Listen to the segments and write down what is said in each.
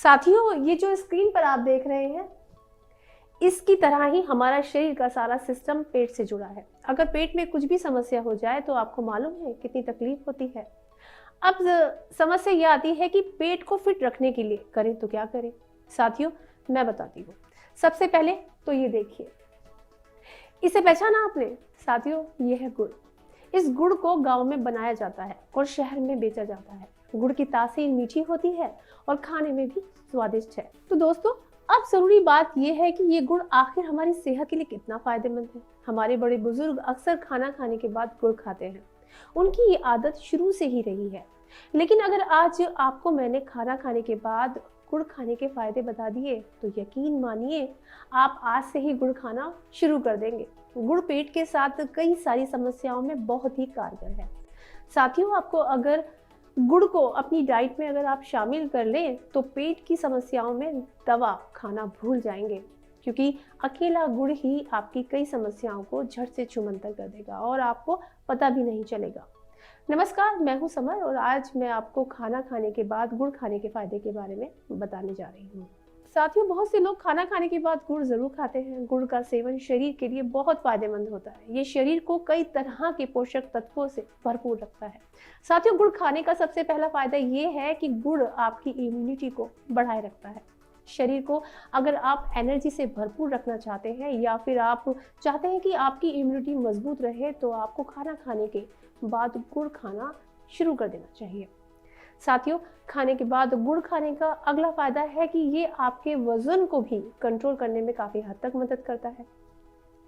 साथियों, ये जो स्क्रीन पर आप देख रहे हैं, इसकी तरह ही हमारा शरीर का सारा सिस्टम पेट से जुड़ा है। अगर पेट में कुछ भी समस्या हो जाए तो आपको मालूम है कितनी तकलीफ होती है। अब समस्या ये आती है कि पेट को फिट रखने के लिए करें तो क्या करें। साथियों, मैं बताती हूँ। सबसे पहले तो ये देखिए, इसे पहचाना आपने? साथियों, ये है गुड़। इस गुड़ को गांव में बनाया जाता है और शहर में बेचा जाता है। गुड़ की तासीर मीठी होती है और खाने में भी स्वादिष्ट है। तो दोस्तों, अब जरूरी बात यह है कि ये गुड़ आखिर हमारी सेहत के लिए कितना फायदेमंद है। हमारे बड़े बुजुर्ग अक्सर खाना खाने के बाद गुड़ खाते हैं। उनकी ये आदत शुरू से ही रही है। लेकिन अगर आज आपको मैंने खाना खाने के बाद गुड़ खाने के फायदे बता दिए तो यकीन मानिए, आप आज से ही गुड़ खाना शुरू कर देंगे। गुड़ पेट के साथ कई सारी समस्याओं में बहुत ही कारगर है। साथियों, आपको अगर गुड़ को अपनी डाइट में अगर आप शामिल कर लें तो पेट की समस्याओं में दवा खाना भूल जाएंगे, क्योंकि अकेला गुड़ ही आपकी कई समस्याओं को झट से छूमंतर कर देगा और आपको पता भी नहीं चलेगा। नमस्कार, मैं हूं समर और आज मैं आपको खाना खाने के बाद गुड़ खाने के फायदे के बारे में बताने जा रही हूं। साथियों, बहुत से लोग खाना खाने के बाद गुड़ जरूर खाते हैं। गुड़ का सेवन शरीर के लिए बहुत फायदेमंद होता है। ये शरीर को कई तरह के पोषक तत्वों से भरपूर रखता है। साथियों, गुड़ खाने का सबसे पहला फायदा ये है कि गुड़ आपकी इम्यूनिटी को बढ़ाए रखता है। शरीर को अगर आप एनर्जी से भरपूर रखना चाहते हैं या फिर आप चाहते हैं कि आपकी इम्यूनिटी मजबूत रहे तो आपको खाना खाने के बाद गुड़ खाना शुरू कर देना चाहिए। साथियों, खाने के बाद गुड़ खाने का अगला फायदा है कि ये आपके वजन को भी कंट्रोल करने में काफी हद तक मदद करता है।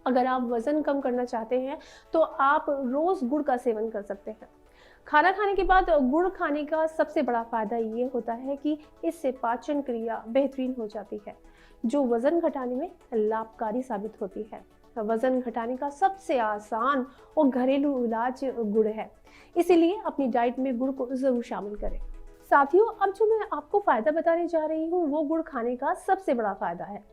अगर आप वजन कम करना चाहते हैं तो आप रोज गुड़ का सेवन कर सकते हैं। खाना खाने के बाद गुड़ खाने का सबसे बड़ा फायदा ये होता है कि इससे पाचन क्रिया बेहतरीन हो जाती है, जो वजन घटाने में लाभकारी साबित होती है। वजन घटाने का सबसे आसान और घरेलू इलाज गुड़ है, इसीलिए अपनी डाइट में गुड़ को जरूर शामिल करें। साथियों, अब जो मैं आपको फायदा बताने जा रही हूँ वो गुड़ खाने का सबसे बड़ा फायदा है।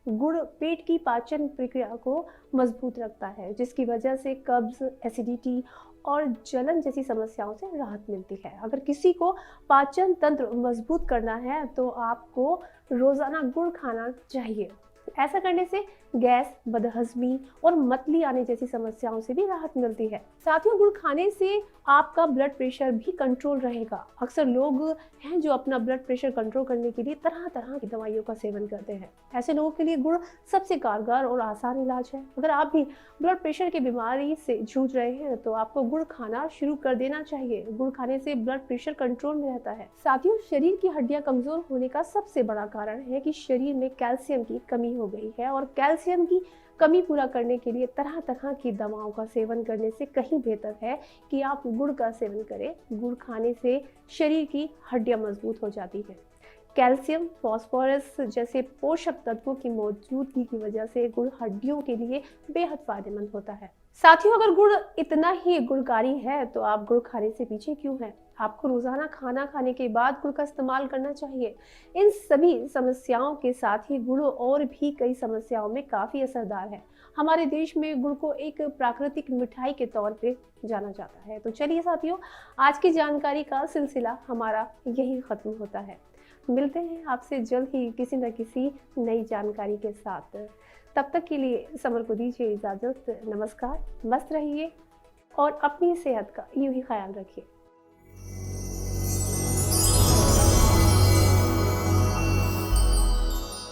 गुड़ पेट की पाचन प्रक्रिया को मजबूत रखता है, जिसकी वजह से कब्ज, एसिडिटी और जलन जैसी समस्याओं से राहत मिलती है। अगर किसी को पाचन तंत्र मजबूत करना है तो आपको रोजाना गुड़ खाना चाहिए। ऐसा करने से गैस, बदहजमी और मतली आने जैसी समस्याओं से भी राहत मिलती है। साथियों, गुड़ खाने से आपका ब्लड प्रेशर भी कंट्रोल रहेगा। अक्सर लोग हैं जो अपना ब्लड प्रेशर कंट्रोल करने के लिए तरह तरह की दवाइयों का सेवन करते हैं। ऐसे लोगों के लिए गुड़ सबसे कारगर और आसान इलाज है। अगर आप भी ब्लड प्रेशर की बीमारी से जूझ रहे हैं तो आपको गुड़ खाना शुरू कर देना चाहिए। गुड़ खाने से ब्लड प्रेशर कंट्रोल में रहता है। साथियों, शरीर की हड्डियां कमजोर होने का सबसे बड़ा कारण है कि शरीर में कैल्शियम की कमी हो गई है और कैल्शियम की कमी पूरा करने के लिए तरह तरह की दवाओं का सेवन करने से कहीं बेहतर है कि आप गुड़ का सेवन करें। गुड़ खाने से शरीर की हड्डियां मजबूत हो जाती है। कैल्शियम, फास्फोरस जैसे पोषक तत्वों की मौजूदगी की वजह से गुड़ हड्डियों के लिए बेहद फायदेमंद होता है। साथियों, अगर गुड़ इतना ही गुणकारी है तो आप गुड़ खाने से पीछे क्यों हैं? आपको रोजाना खाना खाने के बाद गुड़ का इस्तेमाल करना चाहिए। इन सभी समस्याओं के साथ ही गुड़ और भी कई समस्याओं में काफी असरदार है। हमारे देश में गुड़ को एक प्राकृतिक मिठाई के तौर पे जाना जाता है। तो चलिए साथियों, आज की जानकारी का सिलसिला हमारा यही खत्म होता है। मिलते हैं आपसे जल्द ही किसी न किसी नई जानकारी के साथ। तब तक के लिए समर को दीजिए इजाजत। नमस्कार, मस्त रहिए और अपनी सेहत का यूं ही ख्याल रखिए।